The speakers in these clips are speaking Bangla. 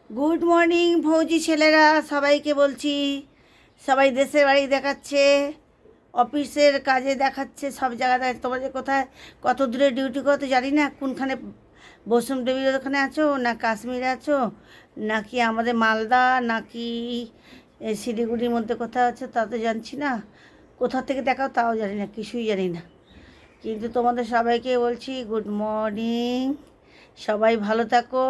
গুড মর্নিং ভৌজি ছেলেরা, সবাইকে বলছি। সবাই দেশের বাড়ি দেখাচ্ছে, অফিসের কাজে দেখাচ্ছে, সব জায়গায়। তোমরা যে কোথায় কত দূরে ডিউটি করতে জানি না, কোনখানে বৈষ্ণব দেবীর ওখানে আছো, না কাশ্মীরে আছো, নাকি আমাদের মালদা, নাকি শিলিগুড়ির মধ্যে কোথাও আছো, তা তো জানছি না। কোথা থেকে দেখাও তাও জানি না, কিছুই জানি না। কিন্তু তোমাদের সবাইকে বলছি গুড মর্নিং। সবাই ভালো থাকো,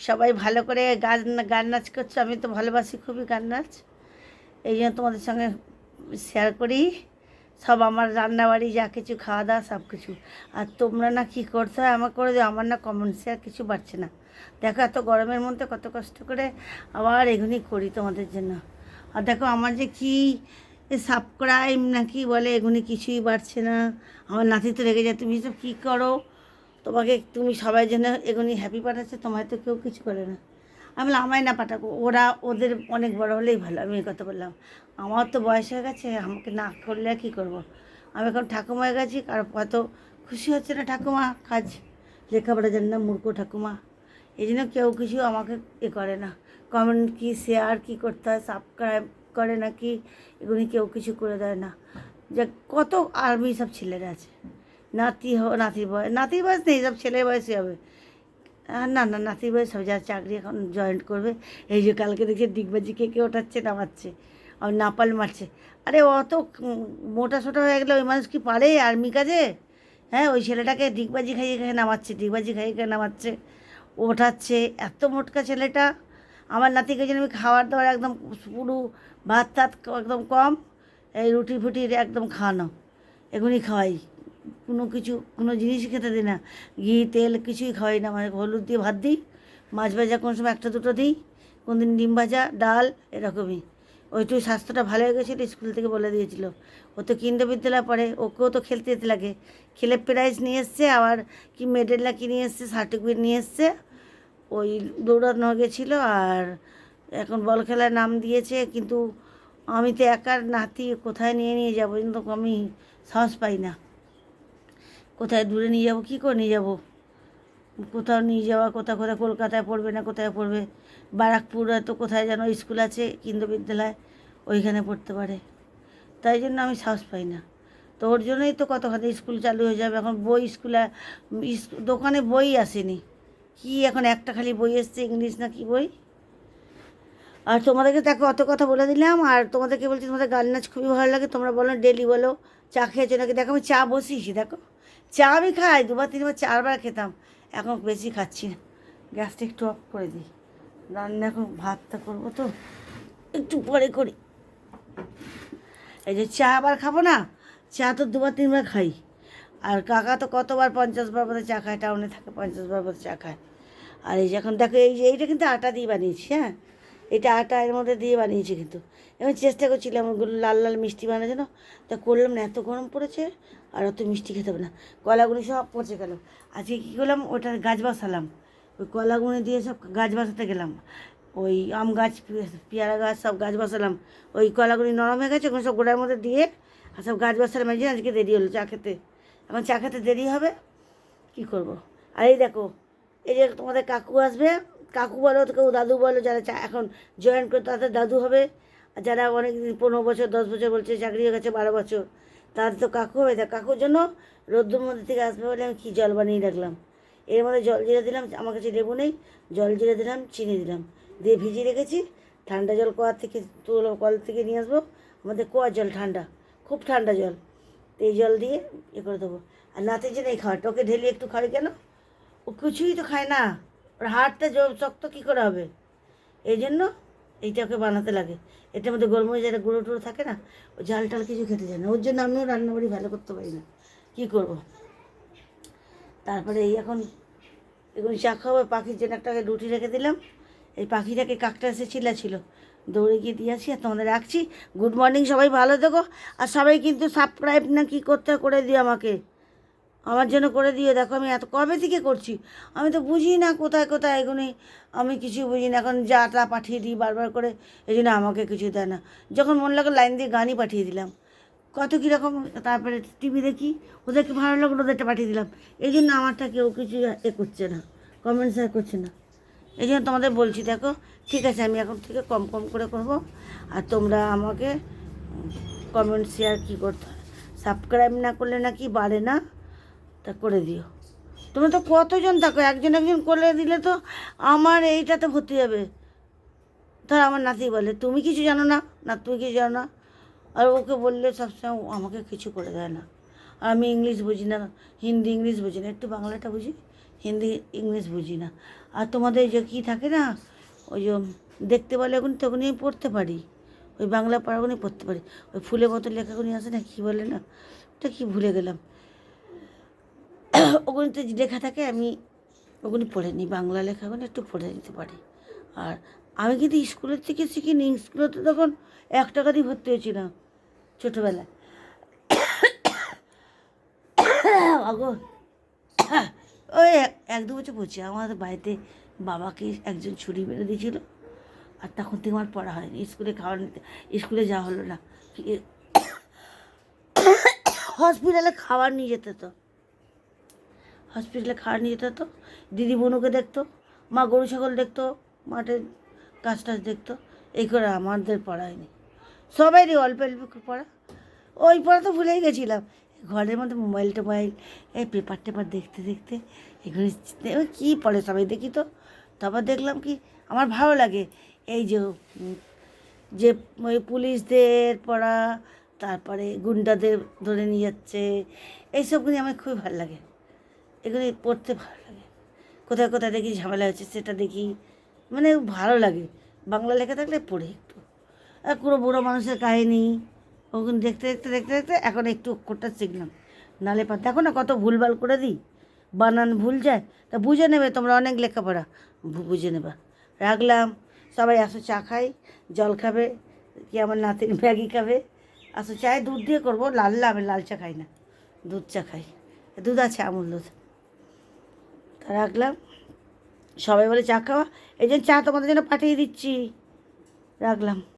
সবাই ভালো করে গান গান নাচ করছো। আমি তো ভালোবাসি খুবই গান নাচ, এই জন্য তোমাদের সঙ্গে শেয়ার করি সব আমার রান্নাবাড়ি, যা কিছু খাওয়া দাওয়া সব কিছু। আর তোমরা না কী করতে হয় আমার করে দিও, আমার না কমেন্ট শেয়ার কিছু পারছে না। দেখো এত গরমের মধ্যে কত কষ্ট করে আবার এগুলি করি তোমাদের জন্য। আর দেখো আমার যে কী সাবস্ক্রাইব নাকি বলে, এগুলি কিছুই বাড়ছে না। আমার নাতি তো রেগে যায়, তুমি সব কী করো, তোমাকে তুমি সবাই জন্য এগুলি হ্যাপি পাঠাচ্ছে, তোমায় তো কেউ কিছু করে না। আমি বললাম আমায় না পাঠাবো, ওরা ওদের অনেক বড় হলেই ভালো। আমি এই কথা বললাম, আমার তো বয়স হয়ে গেছে, আমাকে না করলে কী করব। আমি এখন ঠাকুমা হয়ে গেছি, আর কত খুশি হচ্ছে না ঠাকুমা, কাজ লেখাপড়া জানি না, মূর্খ ঠাকুমা। এই জন্য কেউ কিছু আমাকে করে না, কমেন্ট কি শেয়ার কি করতে হয়, সাবস্ক্রাইব করে নাকি, এগুলি কেউ কিছু করে দেয় না। যে কত আর্মি সব ছেলেরা আছে, নাতির বয়স নেই, সব ছেলের বয়সই হবে। না না, নাতির বয়স হবে, যারা চাকরি এখন জয়েন করবে। এই যে কালকে দেখছি ডিগবাজি কে ওঠাচ্ছে নামাচ্ছে, আর নাপাল মারছে। আরে অত মোটা সোটা হয়ে গেলে ওই মানুষ কি পারে আর্মি কাজে? হ্যাঁ, ওই ছেলেটাকে ডিগবাজি খাইয়ে খাইয়ে নামাচ্ছে, ডিগবাজি খাইয়ে খাইয়ে নামাচ্ছে, ওঠাচ্ছে। এত মোটকা ছেলেটা। আমার নাতিকে যেন আমি খাবার দাবার একদম পুরো ভাত টাত একদম কম, এই রুটি ফুটির একদম খাওয়ানো, এগুলি খাওয়াই। কোনো কিছু কোনো জিনিসই খেতে দিই না, ঘি তেল কিছুই খাওয়াই না। মানে হলুদ দিয়ে ভাত দিই, মাছ ভাজা কোনো সময় একটা দুটো দিই, কোন দিন ডিম ভাজা ডাল, এরকমই। ওইটুকু স্বাস্থ্যটা ভালো হয়ে গেছিলো, স্কুল থেকে বলে দিয়েছিল। ও তো কেন্দ্রীয় বিদ্যালয়ে পড়ে, ওকেও তো খেলতে যেতে লাগে। খেলে প্রাইজ নিয়ে এসছে, আবার কি মেডেল না কি নিয়ে এসছে, সার্টিফিকেট নিয়ে এসছে। ওই দৌড়ানো গেছিলো, আর এখন বল খেলার নাম দিয়েছে। কিন্তু আমি তো একার নাতি, কোথায় নিয়ে নিয়ে যাবো, কিন্তু আমি সাহস পাই না। কোথায় দূরে নিয়ে যাবো, কী করে নিয়ে যাবো? কোথাও নিয়ে যাওয়া, কোথাও কোথায় কলকাতায় পড়বে না কোথায় পড়বে, বারাকপুরে তো কোথায় যেন স্কুল আছে কেন্দ্রীয় বিদ্যালয়, ওইখানে পড়তে পারে। তাই জন্য আমি সাহস পাই না। তো ওর জন্যই তো কতখানি স্কুল চালু হয়ে যাবে। এখন বই স্কুলে, দোকানে বই আসেনি, কি এখন একটা খালি বই এসছে, ইংলিশ না কি বই। আর তোমাদেরকে দেখো অত কথা বলে দিলাম, আর তোমাদেরকে বলছি তোমাদের গান নাচ খুবই ভালো লাগে, তোমরা বলো ডেলি বলো। চা খেয়েছো নাকি? দেখো আমি চা বসিয়েছি, দেখো চা আমি খাই দুবার তিনবার চারবার খেতাম, এখন বেশি খাচ্ছি না। গ্যাসটা একটু অফ করে দিই, রান্না এখন ভাতটা করবো তো, একটু পরে করি। এই যে চা আবার খাবো না, চা তো দুবার তিনবার খাই। আর কাকা তো কতবার 50 বার বোধহয় চা খায়, টাউনে থাকে, 50 বার বোধহয় চা খায়। আর এই যে এখন দেখো, এই যে এইটা কিন্তু আটা দিয়ে বানিয়েছি, হ্যাঁ, এটা আটা এর মধ্যে দিয়ে বানিয়েছি। কিন্তু আমি চেষ্টা করছিলাম ওগুলো লাল লাল মিষ্টি বানার জন্য, তা করলাম না, এত গরম পড়েছে, আর অত মিষ্টি খেতে হবে না, কলাগুলো সব পচে গেল। আজকে কী করলাম, ওটা গাছ বসালাম, ওই কলাগুলো দিয়ে সব গাছ বসাতে গেলাম। ওই আম গাছ, পেয়ারা গাছ, সব গাছ বসালাম। ওই কলাগুলি নরম হয়ে গেছে, ওগুলো সব গোড়ার মধ্যে দিয়ে আর সব গাছ বসালাম। এই যে আজকে দেরি হলো চা খেতে, এখন চা খেতে দেরি হবে, কী করবো। আর এই দেখো, এই যে তোমাদের কাকু আসবে, কাকু বলো তো কেউ দাদু বলো, যারা এখন জয়েন করে তাদের দাদু হবে। আর যারা অনেক দিন 15 বছর 10 বছর বলছে, চাকরি হয়ে গেছে 12 বছর, তাদের তো কাকু হবে। তা কাকুর জন্য রোদ্দুর মধ্যে থেকে আসবে বলে আমি কী জল বানিয়ে রাখলাম। এর মধ্যে জল জিরে দিলাম, আমার কাছে লেবু নেই, জল জিরে দিলাম, চিনি দিলাম, দিয়ে ভিজিয়ে রেখেছি। ঠান্ডা জল কল থেকে নিয়ে আসবো, আমাদের কুয়ার জল ঠান্ডা, খুব ঠান্ডা জল। তো এই জল দিয়ে করে দেবো। আর নাতির জন্য এই খাওয়াটা ওকে ঢেলে একটু খাবে কেন, ও কিছুই তো খায় না, ওর হাড়টা শক্ত কী করে হবে। এই জন্য এইটা ওকে বানাতে লাগে। এটার মধ্যে গোলমরিচ একটা গুঁড়ো টুড়ো থাকে না, ও ঝাল টাল কিছু খেতে চায় না, ওর জন্য আমিও রান্নাবাড়ি ভালো করতে পারি না, কী করবো। তারপরে এই এখন এগুলো চা খাওয়া, পাখির জন্য একটা রুটি রেখে দিলাম। এই পাখিটাকে কাকটা এসে ছিল, দৌড়ে গিয়ে দিয়ে আসি। আর তোমাদের রাখছি, গুড মর্নিং, সবাই ভালো থেকো। আর সবাই কিন্তু সাবস্ক্রাইব না কি করতে করে দিও আমাকে, আমার জন্য করে দিও। দেখো আমি এত কবে থেকে করছি, আমি তো বুঝি না কোথায় কোথায় এগুলি, আমি কিছু বুঝি না। এখন যাটা পাঠিয়ে দিই বারবার করে, এই জন্য আমাকে কিছু দেয় না। যখন মন লাগে লাইন দিয়ে গানই পাঠিয়ে দিলাম, কত কীরকম। তারপরে টিভি দেখি, ওদেরকে ভালো লাগলো, ওদেরটা পাঠিয়ে দিলাম। এই জন্য আমারটা কেউ কিছু করছে না, কমেন্টস আর করছে না। এই জন্য তোমাদের বলছি, দেখো ঠিক আছে, আমি এখন থেকে কম কম করে করব। আর তোমরা আমাকে কমেন্ট শেয়ার কী করতে হয়, সাবস্ক্রাইব না করলে নাকি বাড়ে না, তা করে দিও। তোমরা তো কতজন থাকো, একজন একজন করে দিলে তো আমার এইটাতে ভর্তি যাবে। ধর আমার নাতি বলে তুমি কিছু জানো না, না তুমি কিছু জানো না, আর ওকে বললে সবসময় ও আমাকে কিছু করে দেয় না। আর আমি ইংলিশ বুঝি না, হিন্দি ইংলিশ বুঝি না, একটু বাংলাটা বুঝি, হিন্দি ইংলিশ বুঝি না। আর তোমাদের যে কী থাকে না, ওই যে দেখতে বলে এখন তখনই আমি পড়তে পারি, ওই বাংলা পড়াগুনি পড়তে পারি, ওই ফুলের মতো লেখাগুনি আছে না, কী বলে না, ওটা কী ভুলে গেলাম, ওগুলিতে লেখা থাকে, আমি ওগুলি পড়ে নিই, বাংলা লেখাগুলো একটু পড়ে নিতে পারি। আর আমি কিন্তু স্কুলের থেকে শিখিনি, স্কুলে তো তখন 1 টাকা দিয়ে ভর্তি হয়েছিলাম ছোটোবেলায়। আগো ওই 1-2 বছর পড়ছি, আমাদের বাড়িতে বাবাকে একজন ছুরি মেরে দিয়েছিল, আর তখন থেকে আমার পড়া হয়নি, স্কুলে খাওয়ার নিতে, স্কুলে যাওয়া হলো না, হসপিটালে খাবার নিয়ে যেতে তো, হসপিটালে খাওয়ার নিয়ে যেতে হতো, দিদি বোনুকে দেখতো, মা গরু ছাগল দেখতো, মাঠে কাজ টাজ দেখতো, এই করে আমাদের পড়া হয়নি, সবাইরই অল্প অল্প পড়া, ওই পড়া তো ভুলেই গেছিলাম। ঘরের মধ্যে মোবাইল টোবাইল, এই পেপার টেপার দেখতে দেখতে এগুলি কী পড়ে সবাই দেখি তো, তারপর দেখলাম কি আমার ভালো লাগে, এই যে যে ওই পুলিশদের পড়া, তারপরে গুন্ডাদের ধরে নিয়ে যাচ্ছে, এইসবগুলি আমার খুবই ভালো লাগে, এগুলি পড়তে ভালো লাগে। কোথায় কোথায় দেখি ঝামেলা হচ্ছে সেটা দেখি, মানে ভালো লাগে, বাংলা লেখা থাকলে পড়ি একটু। আর কোনো বুড়ো মানুষের কাহিনি, ওগুলো দেখতে দেখতে দেখতে দেখতে এখন একটু অক্ষরটা শিখলাম, নালে দেখো না কত ভুলভাল করে দিই, বানান ভুল যায়, তা বুঝে নেবে তোমরা, অনেক লেখাপড়া বুঝে নেবা। রাখলাম, সবাই আসো চা খাই, জল খাবে, কি আমার নাতির ম্যাগি খাবে, আসো চায় দুধ দিয়ে করবো, আমি লাল চা খাই না, দুধ চা খাই, দুধ আছে আমুল দুধ। তা রাখলাম, সবাই বলে চা খাওয়া, এই জন্য চা তোমাদের জন্য পাঠিয়ে দিচ্ছি, রাখলাম।